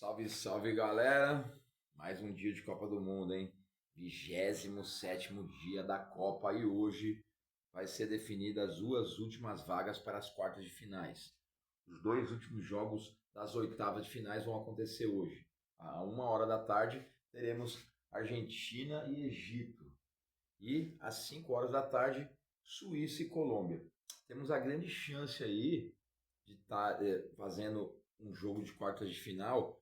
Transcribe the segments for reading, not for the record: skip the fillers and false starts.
Salve, salve galera! Mais um dia de Copa do Mundo, hein? 27º dia da Copa e hoje vai ser definida as duas últimas vagas para as quartas de finais. Os dois últimos jogos das oitavas de finais vão acontecer hoje. À 1 hora da tarde teremos Argentina e Egito. E às 5 horas da tarde, Suíça e Colômbia. Temos a grande chance aí de estar fazendo um jogo de quartas de final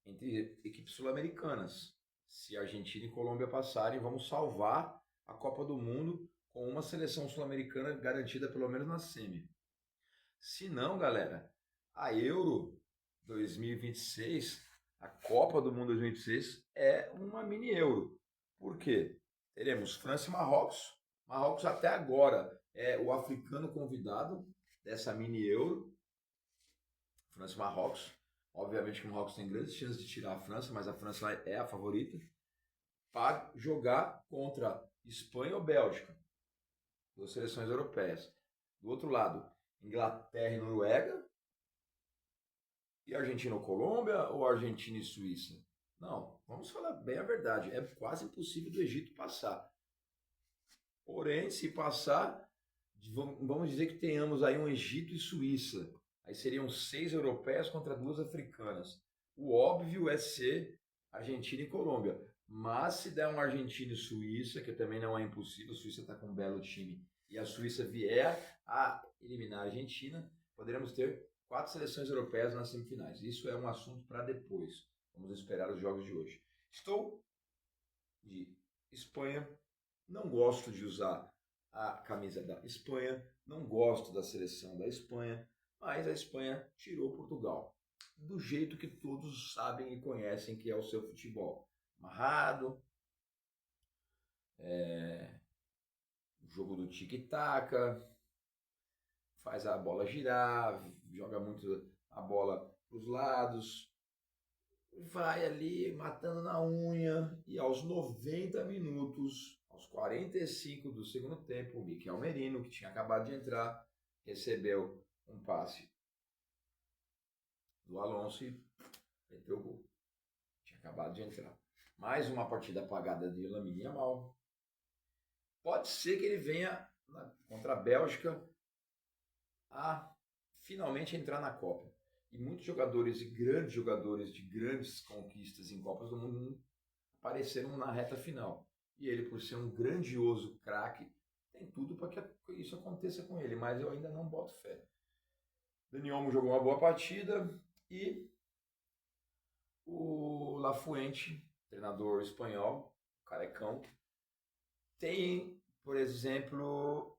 entre equipes sul-americanas. Se Argentina e Colômbia passarem, vamos salvar a Copa do Mundo com uma seleção sul-americana garantida pelo menos na semi. Se não, galera, a Euro 2026, a Copa do Mundo 2026 é uma mini Euro. Por quê? Teremos França e Marrocos. Marrocos até agora é o africano convidado dessa mini Euro. França e Marrocos. Obviamente que o Marrocos tem grandes chances de tirar a França, mas a França é a favorita para jogar contra Espanha ou Bélgica, duas seleções europeias. Do outro lado, Inglaterra e Noruega, e Argentina ou Colômbia, ou Argentina e Suíça? Não, vamos falar bem a verdade, é quase impossível do Egito passar. Porém, se passar, vamos dizer que tenhamos aí um Egito e Suíça. Aí seriam 6 europeias contra 2 africanas. O óbvio é ser Argentina e Colômbia. Mas se der um Argentina e Suíça, que também não é impossível, a Suíça está com um belo time, e a Suíça vier a eliminar a Argentina, poderemos ter 4 seleções europeias nas semifinais. Isso é um assunto para depois. Vamos esperar os jogos de hoje. Estou de Espanha. Não gosto de usar a camisa da Espanha, não gosto da seleção da Espanha, mas a Espanha tirou Portugal. Do jeito que todos sabem e conhecem que é o seu futebol. Amarrado, o jogo do tic-tac, faz a bola girar, joga muito a bola para os lados, vai ali matando na unha e aos 90 minutos, aos 45 do segundo tempo, o Mikel Merino, que tinha acabado de entrar, recebeu um passe do Alonso e meteu o gol. Tinha acabado de entrar. Mais uma partida apagada de Lamine Yamal. Pode ser que ele venha contra a Bélgica a finalmente entrar na Copa. E muitos jogadores e grandes jogadores de grandes conquistas em Copas do Mundo apareceram na reta final. E ele, por ser um grandioso craque, tem tudo para que isso aconteça com ele, mas eu ainda não boto fé. Dani Olmo jogou uma boa partida e o Lafuente, treinador espanhol, carecão, tem, por exemplo,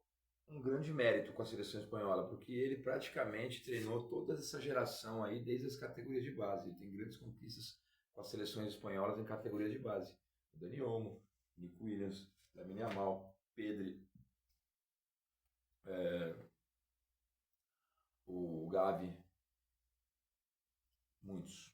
um grande mérito com a seleção espanhola, porque ele praticamente treinou toda essa geração aí desde as categorias de base. Ele tem grandes conquistas com as seleções espanholas em categorias de base. O Dani Olmo, Nico Williams, Lamine Yamal, Pedri, o Gavi, muitos.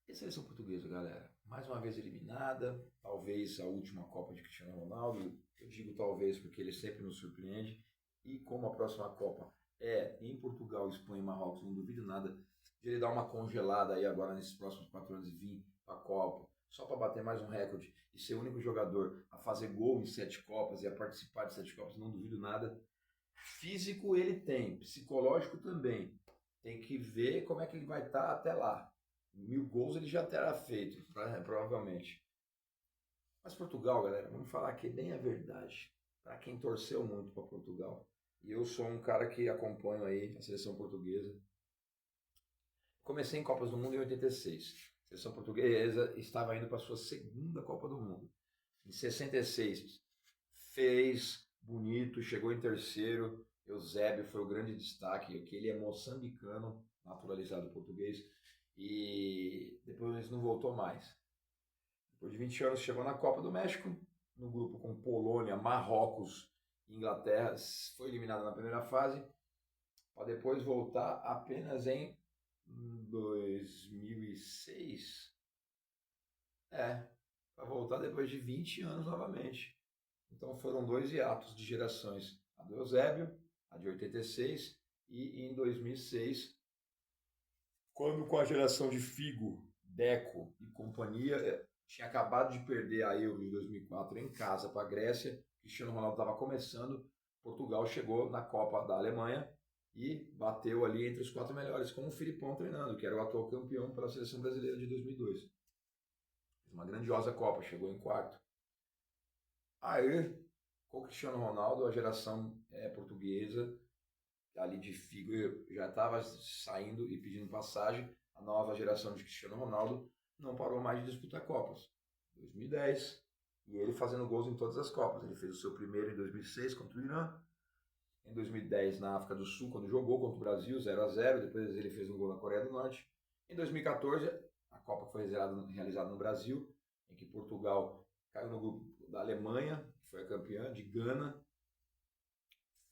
E a seleção portuguesa, galera? Mais uma vez eliminada, talvez a última Copa de Cristiano Ronaldo. Eu digo talvez porque ele sempre nos surpreende. E como a próxima Copa é em Portugal, Espanha e Marrocos, não duvido nada de ele dar uma congelada aí agora nesses próximos 4 anos e vir para a Copa, só para bater mais um recorde e ser o único jogador a fazer gol em 7 Copas e a participar de 7 Copas, não duvido nada. Físico ele tem, psicológico também. Tem que ver como é que ele vai estar até lá. 1000 gols ele já terá feito, provavelmente. Mas Portugal, galera, vamos falar aqui bem a verdade. Para quem torceu muito para Portugal. E eu sou um cara que acompanho aí a seleção portuguesa. Comecei em Copas do Mundo em 86. A seleção portuguesa estava indo para a sua segunda Copa do Mundo. Em 66 fez bonito, chegou em terceiro. Eusébio foi o grande destaque, que ele é moçambicano, naturalizado português. E depois não voltou mais. Depois de 20 anos chegou na Copa do México, no grupo com Polônia, Marrocos e Inglaterra, foi eliminado na primeira fase, para depois voltar apenas em 2006. Para voltar depois de 20 anos novamente. Então foram 2 hiatos de gerações, a do Eusébio, a de 86, e em 2006 quando com a geração de Figo, Deco e companhia, tinha acabado de perder a Euro de 2004 em casa para a Grécia, Cristiano Ronaldo estava começando, Portugal chegou na Copa da Alemanha e bateu ali entre os 4 melhores, com o Filipão treinando, que era o atual campeão pela seleção brasileira de 2002. Fez uma grandiosa Copa, chegou em quarto. Aí, com o Cristiano Ronaldo, a geração portuguesa, ali de Figo, já estava saindo e pedindo passagem. A nova geração de Cristiano Ronaldo não parou mais de disputar Copas. 2010, e ele fazendo gols em todas as Copas. Ele fez o seu primeiro em 2006 contra o Irã, em 2010 na África do Sul, quando jogou contra o Brasil, 0-0, depois ele fez um gol na Coreia do Norte. Em 2014, a Copa foi realizada no Brasil, em que Portugal caiu no grupo da Alemanha, que foi a campeã, de Gana.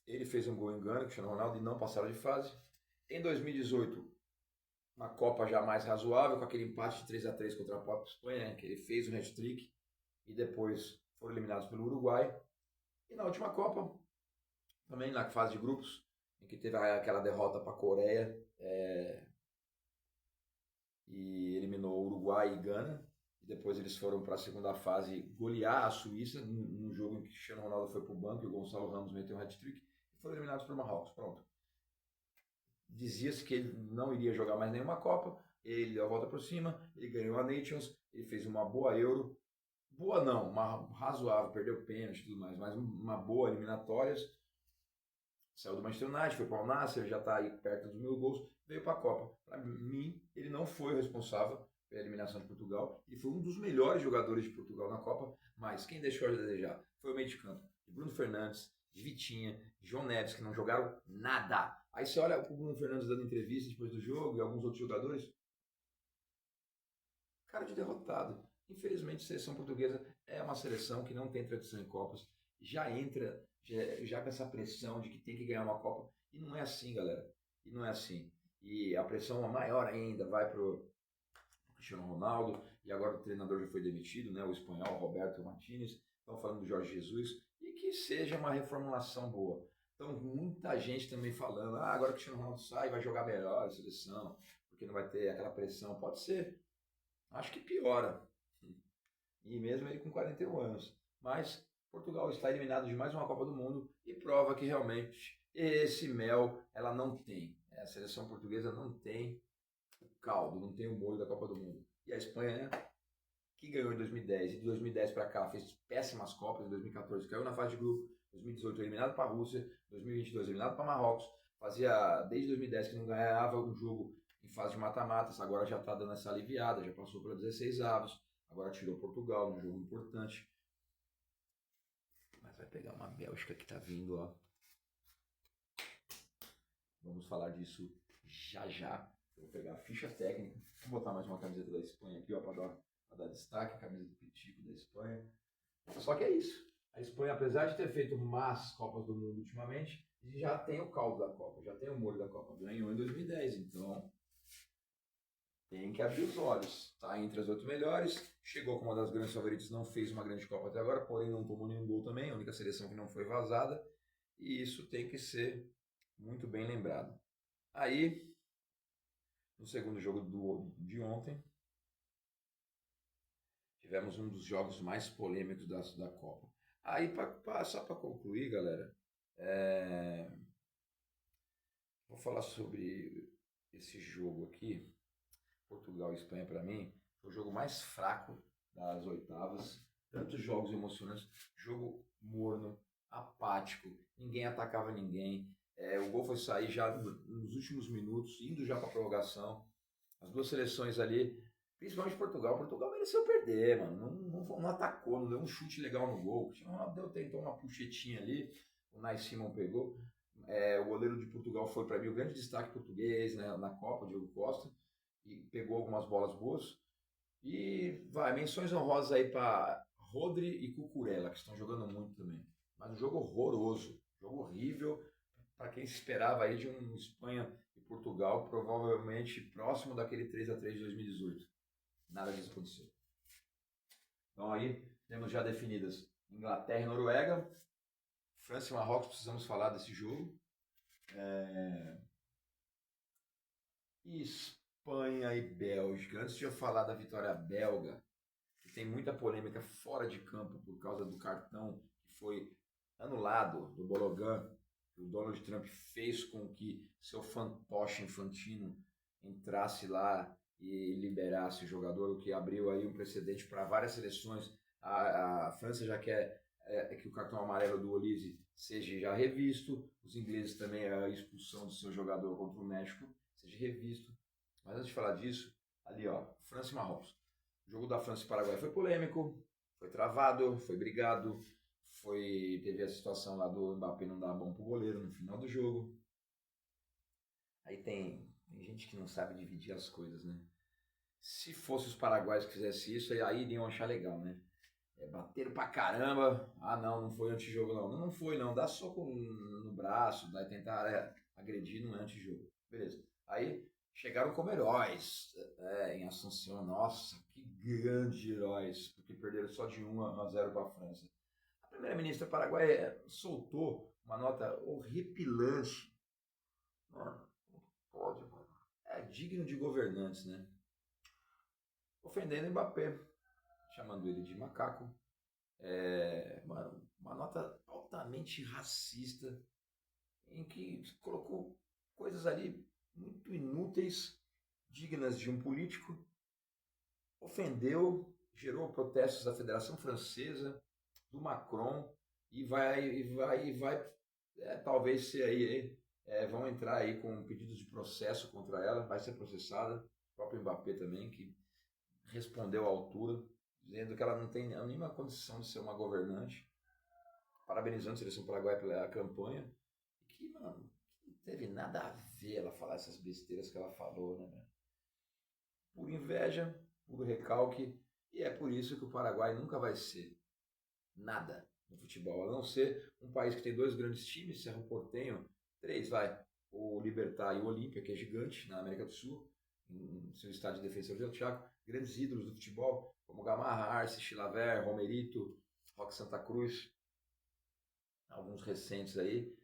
Ele fez um gol em Gana, Cristiano Ronaldo, e não passaram de fase. Em 2018, uma Copa já mais razoável, com aquele empate de 3-3 contra a própria Espanha, né, que ele fez um hat-trick, e depois foram eliminados pelo Uruguai. E na última Copa, também na fase de grupos, em que teve aquela derrota para a Coreia, e eliminou Uruguai e Gana. E depois eles foram para a segunda fase golear a Suíça, num jogo em que Cristiano Ronaldo foi para o banco e o Gonçalo Ramos meteu um hat-trick, e foram eliminados por Marrocos. Pronto. Dizia-se que ele não iria jogar mais nenhuma Copa, ele deu a volta por cima, ele ganhou a Nations, ele fez uma boa Euro, boa não, uma razoável, perdeu pênalti e tudo mais, mas uma boa eliminatórias, saiu do Manchester United, foi para o Al Nassr, já está aí perto dos 1000 gols, veio para a Copa. Para mim, ele não foi o responsável pela eliminação de Portugal, ele foi um dos melhores jogadores de Portugal na Copa, mas quem deixou a desejar foi o meio de campo, de Bruno Fernandes, de Vitinha, de João Neves, que não jogaram nada. Aí você olha o Bruno Fernandes dando entrevista depois do jogo e alguns outros jogadores, cara de derrotado. Infelizmente, a seleção portuguesa é uma seleção que não tem tradição em Copas, já entra já com essa pressão de que tem que ganhar uma Copa, e não é assim, galera. E não é assim. E a pressão maior ainda vai pro Cristiano Ronaldo, e agora o treinador já foi demitido, né, o espanhol Roberto Martínez, estão falando do Jorge Jesus, e que seja uma reformulação boa. Então, muita gente também falando, agora o Cristiano Ronaldo sai, vai jogar melhor a seleção, porque não vai ter aquela pressão. Pode ser, acho que piora, e mesmo ele com 41 anos. Mas Portugal está eliminado de mais uma Copa do Mundo e prova que realmente esse mel ela não tem. A seleção portuguesa não tem o caldo, não tem o molho da Copa do Mundo. E a Espanha, né, que ganhou em 2010, e de 2010 para cá fez péssimas Copas, em 2014 caiu na fase de grupo, 2018 eliminado para a Rússia, 2022 eliminado para Marrocos, fazia desde 2010 que não ganhava um jogo em fase de mata-matas, agora já está dando essa aliviada, já passou para 16 avos, agora tirou Portugal num jogo importante. Mas vai pegar uma Bélgica que está vindo, ó. Vamos falar disso já já. Vou pegar a ficha técnica, vou botar mais uma camiseta da Espanha aqui, ó, para dar destaque, a camisa do Pitico da Espanha. Só que é isso. A Espanha, apesar de ter feito más Copas do Mundo ultimamente, já tem o caldo da Copa, já tem o molho da Copa. Ganhou em 2010, então tem que abrir os olhos. Está entre as 8 melhores, chegou como uma das grandes favoritas, não fez uma grande Copa até agora, porém não tomou nenhum gol também, a única seleção que não foi vazada, e isso tem que ser muito bem lembrado. Aí, no segundo jogo de ontem, tivemos um dos jogos mais polêmicos da Copa. Aí, só para concluir, galera, vou falar sobre esse jogo aqui, Portugal e Espanha. Para mim, foi o jogo mais fraco das oitavas. Tantos jogos emocionantes, jogo morno, apático, ninguém atacava ninguém. O gol foi sair já nos últimos minutos, indo já para a prorrogação. As duas seleções ali, principalmente Portugal mereceu perder, mano. Não atacou, não deu um chute legal no gol. Tentou uma puxetinha ali, o Nais Simon pegou. O goleiro de Portugal foi, para mim, o grande destaque português, né, na Copa, Diogo Costa, e pegou algumas bolas boas. E menções honrosas aí para Rodri e Cucurella, que estão jogando muito também. Mas um jogo horroroso, jogo horrível, para quem se esperava aí de um Espanha e Portugal, provavelmente próximo daquele 3-3 de 2018. Nada disso aconteceu. Então aí temos já definidas Inglaterra e Noruega, França e Marrocos, precisamos falar desse jogo. E Espanha e Bélgica. Antes de eu falar da vitória belga, que tem muita polêmica fora de campo por causa do cartão que foi anulado do Bologan, que o Donald Trump fez com que seu fantoche Infantino entrasse lá e liberasse o jogador, o que abriu aí um precedente para várias seleções. A França já quer que o cartão amarelo do Olise seja já revisto, os ingleses também a expulsão do seu jogador contra o México seja revisto. Mas antes de falar disso, ali ó, França e Marrocos. O jogo da França e Paraguai foi polêmico, foi travado, foi brigado, teve a situação lá do Mbappé não dar bom pro goleiro no final do jogo. Aí tem gente que não sabe dividir as coisas, né? Se fosse os paraguaios que fizessem isso, aí iriam achar legal, né? Bateram pra caramba. Ah, não foi antijogo, não. Não foi, não. Dá soco no braço, vai tentar agredir, não é antijogo. Beleza. Aí chegaram como heróis em Assunção. Nossa, que grandes heróis, porque perderam só de 1-0 para a França. A primeira-ministra paraguaia soltou uma nota horripilante. Mano, não pode, mano. É digno de governantes, né? Ofendendo Mbappé, chamando ele de macaco. Mano, uma nota altamente racista, em que colocou coisas ali muito inúteis, dignas de um político, ofendeu, gerou protestos da Federação Francesa, do Macron, e vai talvez ser aí, vão entrar aí com pedidos de processo contra ela, vai ser processada, o próprio Mbappé também, que respondeu à altura, dizendo que ela não tem nenhuma condição de ser uma governante, parabenizando a seleção paraguaia pela campanha, e que, mano, não teve nada a ver ela falar essas besteiras que ela falou, né? Por inveja, por recalque, e é por isso que o Paraguai nunca vai ser nada no futebol, a não ser um país que tem 2 grandes times, Cerro Porteño, 3, o Libertad e o Olímpia, que é gigante na América do Sul, em seu estádio de Defensor del Chaco, grandes ídolos do futebol, como Gamarra, Arce, Chilaver, Romerito, Roque Santa Cruz, alguns recentes aí,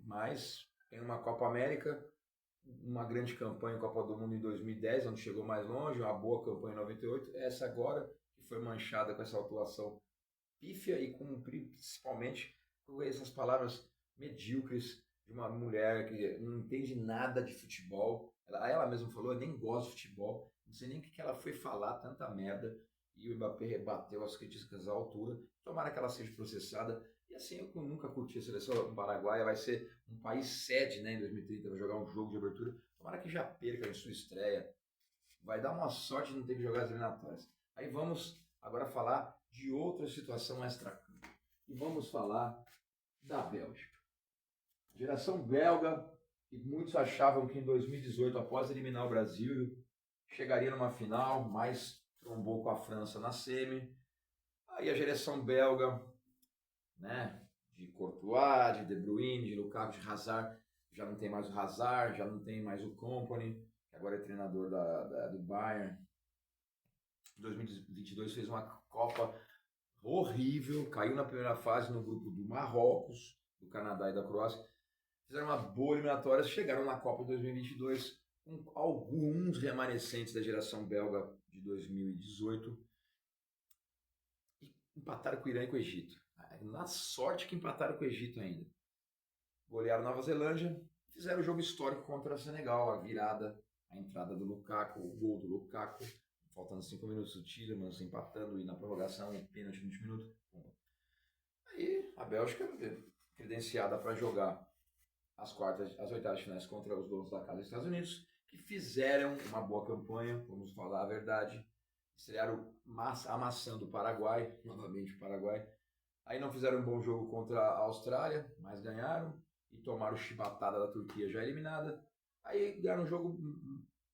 mas tem uma Copa América, uma grande campanha em Copa do Mundo em 2010, onde chegou mais longe, uma boa campanha em 98, essa agora, que foi manchada com essa atuação pífia e com, principalmente com essas palavras medíocres de uma mulher que não entende nada de futebol. Ela mesma falou, eu nem gosto de futebol, não sei nem o que ela foi falar, tanta merda, e o Mbappé rebateu as críticas à altura. Tomara que ela seja processada. E assim, eu nunca curti a seleção paraguaia, vai ser um país sede, né, em 2030, vai jogar um jogo de abertura. Tomara que já perca em sua estreia. Vai dar uma sorte de não ter que jogar as eliminatórias. Aí vamos agora falar de outra situação extra-campo. E vamos falar da Bélgica. Geração belga, que muitos achavam que em 2018, após eliminar o Brasil, chegaria numa final, mas trombou com a França na semi. Aí a geração belga, né, de Courtois, de De Bruyne, de Lukaku, de Hazard, já não tem mais o Hazard, já não tem mais o Kompany, que agora é treinador do Bayern. Em 2022 fez uma Copa horrível, caiu na primeira fase no grupo do Marrocos, do Canadá e da Croácia. Fizeram uma boa eliminatória, chegaram na Copa de 2022 com alguns remanescentes da geração belga de 2018 e empataram com o Irã e com o Egito. Na sorte que empataram com o Egito ainda. Golearam Nova Zelândia, fizeram o jogo histórico contra o Senegal, a virada, a entrada do Lukaku, o gol do Lukaku, faltando 5 minutos, o Tielemans empatando e na prorrogação, o pênalti no último minuto. Aí a Bélgica credenciada para jogar as oitavas de finais contra os donos da casa dos Estados Unidos, que fizeram uma boa campanha, vamos falar a verdade, estrearam amassando o Paraguai, novamente o Paraguai. Aí não fizeram um bom jogo contra a Austrália, mas ganharam e tomaram chibatada da Turquia já eliminada. Aí ganharam um jogo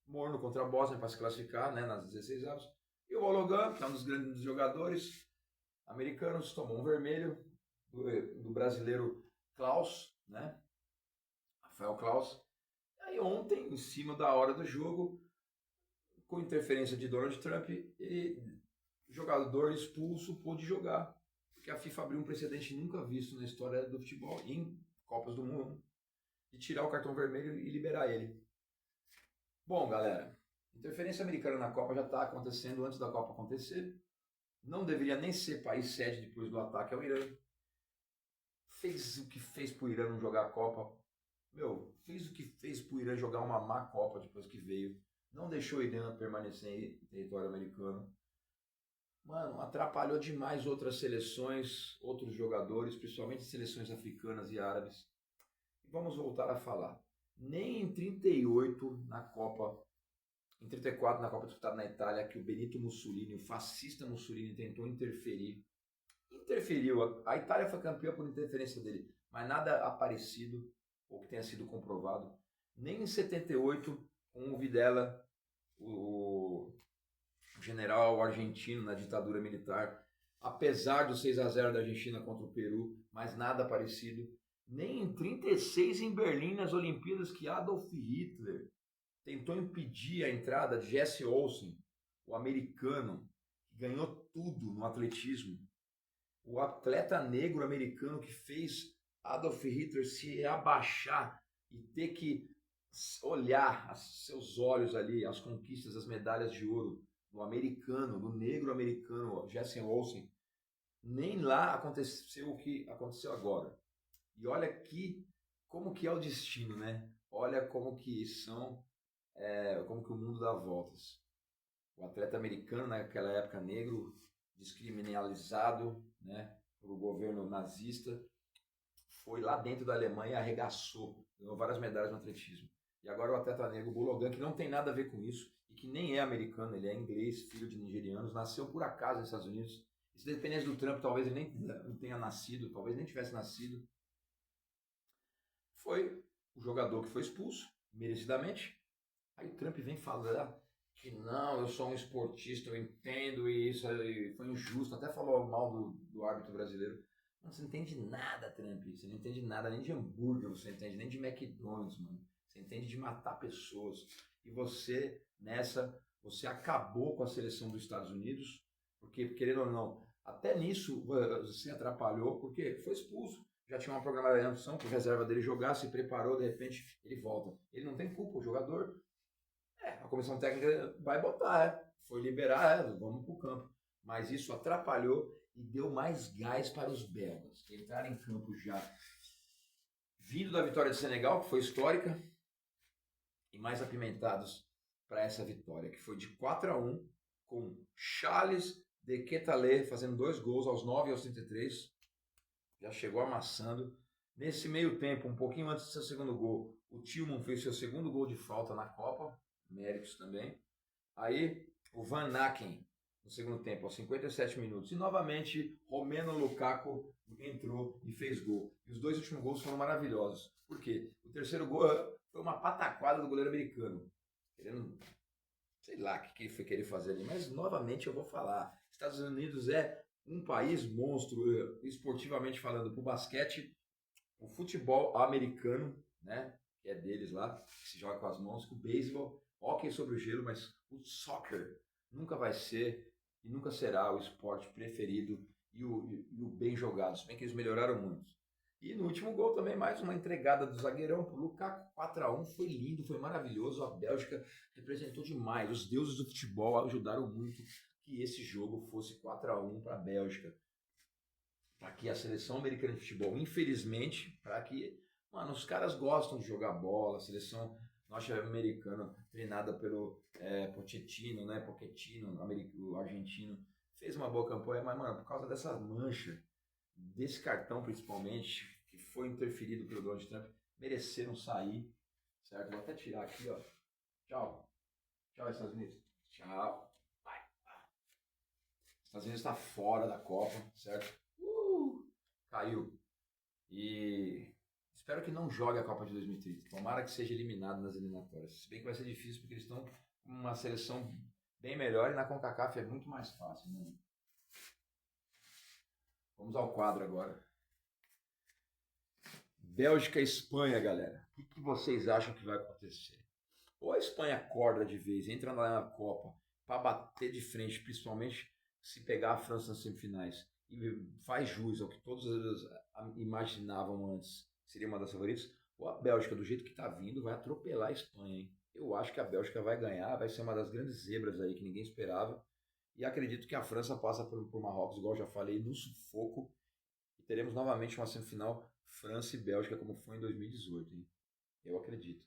morno contra a Bósnia para se classificar, né, nas 16 avos. E o Hologan, que é um dos grandes jogadores americanos, tomou um vermelho do brasileiro Klaus, né? Rafael Klaus. Aí ontem, em cima da hora do jogo, com interferência de Donald Trump, o jogador expulso pôde jogar. Porque a FIFA abriu um precedente nunca visto na história do futebol, em Copas do Mundo, de tirar o cartão vermelho e liberar ele. Bom, galera, interferência americana na Copa já está acontecendo antes da Copa acontecer. Não deveria nem ser país sede depois do ataque ao Irã. Fez o que fez pro Irã não jogar a Copa. Meu, fez o que fez pro Irã jogar uma má Copa depois que veio. Não deixou o Irã permanecer em território americano. Mano, atrapalhou demais outras seleções, outros jogadores, principalmente seleções africanas e árabes. E vamos voltar a falar. Nem em 38 na Copa, em 34 na Copa disputada na Itália, que o Benito Mussolini, o fascista Mussolini, tentou interferir. Interferiu. A Itália foi campeã por interferência dele, mas nada aparecido ou que tenha sido comprovado. Nem em 78, com o Videla, o general argentino na ditadura militar, apesar do 6-0 da Argentina contra o Peru, mas nada parecido. Nem em 36 em Berlim, nas Olimpíadas, que Adolf Hitler tentou impedir a entrada de Jesse Olsen, o americano, que ganhou tudo no atletismo. O atleta negro americano que fez Adolf Hitler se abaixar e ter que olhar seus olhos ali, as conquistas, as medalhas de ouro do americano, do negro americano Jesse Olsen, nem lá aconteceu o que aconteceu agora. E olha aqui como que é o destino, né? Olha como que como que o mundo dá voltas. O atleta americano naquela época negro, descriminalizado, né, pelo governo nazista, foi lá dentro da Alemanha e arregaçou, ganhou várias medalhas no atletismo. E agora o atleta negro Bologan, que não tem nada a ver com isso, e que nem é americano, ele é inglês, filho de nigerianos, nasceu por acaso nos Estados Unidos. E se dependesse do Trump, talvez ele nem não tenha nascido, talvez nem tivesse nascido. Foi o jogador que foi expulso, merecidamente. Aí o Trump vem falando que não, eu sou um esportista, eu entendo e isso aí foi injusto. Até falou mal do árbitro brasileiro. Mano, você não entende nada, Trump. Você não entende nada nem de hambúrguer, você não entende nem de McDonald's, mano. Você entende de matar pessoas. E você, você acabou com a seleção dos Estados Unidos, porque, querendo ou não, até nisso você atrapalhou, porque foi expulso. Já tinha uma programação para reserva dele jogar, se preparou, de repente ele volta. Ele não tem culpa, o jogador a comissão técnica vai botar, foi liberar, vamos para o campo. Mas isso atrapalhou e deu mais gás para os belgas, que entraram em campo já vindo da vitória do Senegal, que foi histórica, e mais apimentados para essa vitória, que foi de 4-1, com Charles de Ketelaere fazendo 2 gols aos 9 e aos 33, já chegou amassando. Nesse meio tempo, um pouquinho antes do seu segundo gol, o Tillman fez seu segundo gol de falta na Copa, méritos também. Aí o Van Aken no segundo tempo, aos 57 minutos. E novamente Romelu Lukaku entrou e fez gol. E os 2 últimos gols foram maravilhosos. Por quê? O terceiro gol foi uma pataquada do goleiro americano. Querendo, sei lá o que ele foi querer fazer ali. Mas novamente eu vou falar. Estados Unidos é um país monstro, esportivamente falando, para o basquete, o futebol americano, né? Que é deles lá, que se joga com as mãos, com o beisebol, hóquei sobre o gelo, mas o soccer nunca vai ser e nunca será o esporte preferido e o bem jogado, se bem que eles melhoraram muito. E no último gol também mais uma entregada do zagueirão pro Lukaku, 4-1, foi lindo, foi maravilhoso, a Bélgica representou demais, os deuses do futebol ajudaram muito que esse jogo fosse 4-1 para a Bélgica, para que a seleção americana de futebol, infelizmente, para que, mano, os caras gostam de jogar bola, a seleção norte-americana, treinada pelo Pochettino, né, Pochettino, o argentino, fez uma boa campanha, mas, mano, por causa dessa mancha, desse cartão principalmente, que foi interferido pelo Donald Trump, mereceram sair, certo? Vou até tirar aqui, ó. Tchau. Tchau, Estados Unidos. Tchau. Vai. Estados Unidos está fora da Copa, certo? Caiu. E espero que não jogue a Copa de 2030. Tomara que seja eliminado nas eliminatórias. Se bem que vai ser difícil porque eles estão com uma seleção bem melhor e na CONCACAF é muito mais fácil, né? Vamos ao quadro agora. Bélgica e Espanha, galera. O que vocês acham que vai acontecer? Ou a Espanha acorda de vez, entra lá na Copa para bater de frente, principalmente se pegar a França nas semifinais, e faz jus ao que todos imaginavam antes, seria uma das favoritas, ou a Bélgica, do jeito que está vindo, vai atropelar a Espanha, hein? Eu acho que a Bélgica vai ganhar, vai ser uma das grandes zebras aí que ninguém esperava. E acredito que a França passa por Marrocos, igual já falei, no sufoco. E teremos novamente uma semifinal França e Bélgica, como foi em 2018, hein? Eu acredito.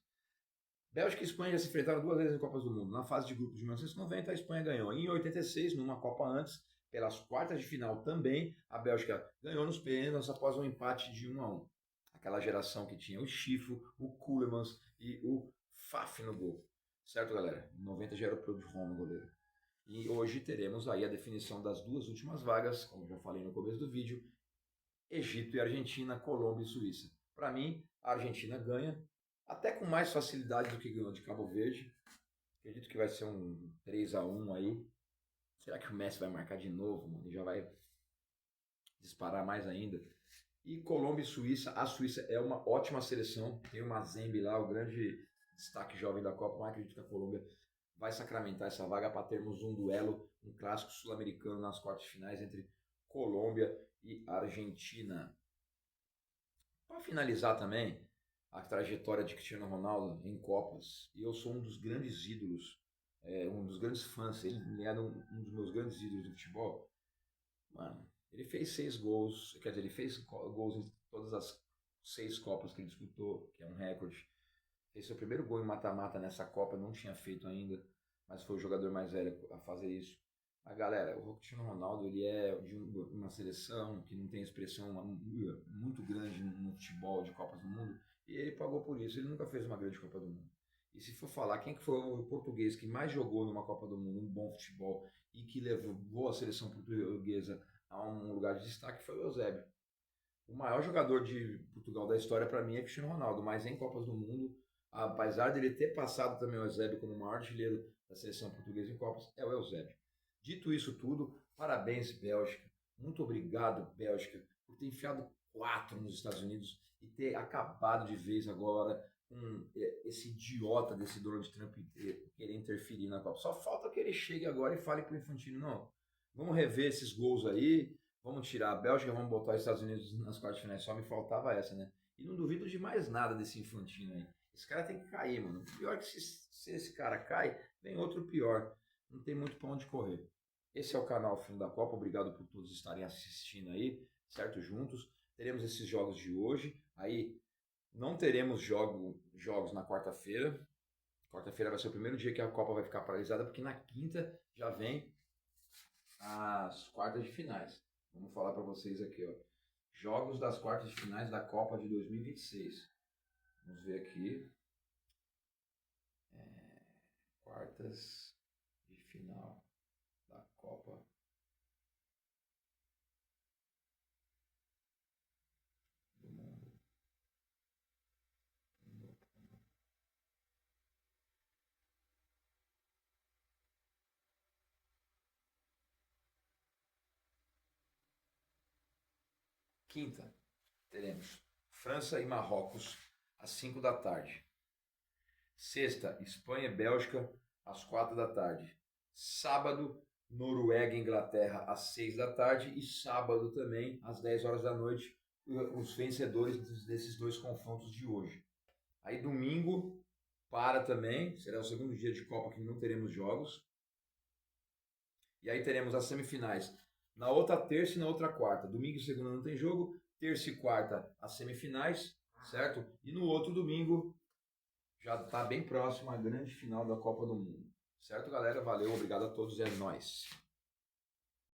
Bélgica e Espanha já se enfrentaram duas vezes em Copas do Mundo. Na fase de grupos de 1990, a Espanha ganhou. Em 86, numa Copa antes, pelas quartas de final também, a Bélgica ganhou nos pênaltis após um empate de 1-1. Aquela geração que tinha o Schifo, o Koelemans e o Faf no gol. Certo, galera? Em 90 já era o Prudhomme no goleiro. E hoje teremos aí a definição das duas últimas vagas, como já falei no começo do vídeo, Egito e Argentina, Colômbia e Suíça. Para mim, a Argentina ganha, até com mais facilidade do que ganhou de Cabo Verde. Acredito que vai ser um 3-1 aí. Será que o Messi vai marcar de novo, mano? E já vai disparar mais ainda. E Colômbia e Suíça. A Suíça é uma ótima seleção. Tem o Mazembe lá, o grande destaque jovem da Copa. Mas acredito que a Colômbia vai sacramentar essa vaga para termos um duelo, um clássico sul-americano nas quartas de finais entre Colômbia e Argentina. Para finalizar também, a trajetória de Cristiano Ronaldo em Copas, e eu sou um dos grandes ídolos, um dos grandes fãs, ele era um dos meus grandes ídolos do futebol. Mano, ele fez 6 gols, quer dizer, ele fez gols em todas as 6 Copas que ele disputou, que é um recorde. Fez seu primeiro gol em mata-mata nessa Copa, não tinha feito ainda, mas foi o jogador mais velho a fazer isso. A galera, o Cristiano Ronaldo, ele é de uma seleção que não tem expressão muito grande no futebol de Copas do Mundo, e ele pagou por isso. Ele nunca fez uma grande Copa do Mundo. E se for falar quem que foi o português que mais jogou numa Copa do Mundo, um bom futebol, e que levou a seleção portuguesa a um lugar de destaque, foi o Eusébio. O maior jogador de Portugal da história para mim é Cristiano Ronaldo, mas em Copas do Mundo, apesar dele ter passado também o Eusébio como o maior artilheiro da seleção portuguesa em Copas, é o Eusébio. Dito isso tudo, parabéns Bélgica, muito obrigado Bélgica por ter enfiado 4 nos Estados Unidos e ter acabado de vez agora com esse idiota desse Donald Trump querer interferir na Copa. Só falta que ele chegue agora e fale pro Infantino, não, vamos rever esses gols aí, vamos tirar a Bélgica, vamos botar os Estados Unidos nas quartas de finais. Só me faltava essa, né? E não duvido de mais nada desse Infantino aí. Esse cara tem que cair, mano. Pior que se esse cara cai, vem outro pior. Não tem muito pra onde correr. Esse é o canal Fim da Copa. Obrigado por todos estarem assistindo aí, certo? Juntos. Teremos esses jogos de hoje. Aí não teremos jogos na quarta-feira. Quarta-feira vai ser o primeiro dia que a Copa vai ficar paralisada, porque na quinta já vem as quartas de finais. Vamos falar para vocês aqui, ó. Jogos das quartas de finais da Copa de 2026. Vamos ver aqui. Quartas de final da Copa do Mundo. Quinta, teremos França e Marrocos às 5 da tarde. Sexta, Espanha e Bélgica às 4 da tarde. Sábado, Noruega e Inglaterra às 6 da tarde. E sábado também, às 10 horas da noite, os vencedores desses 2 confrontos de hoje. Aí domingo, para também, será o segundo dia de Copa que não teremos jogos. E aí teremos as semifinais na outra terça e na outra quarta. Domingo e segunda não tem jogo. Terça e quarta as semifinais, certo? E no outro domingo já está bem próximo a grande final da Copa do Mundo. Certo, galera? Valeu, obrigado a todos, é nóis.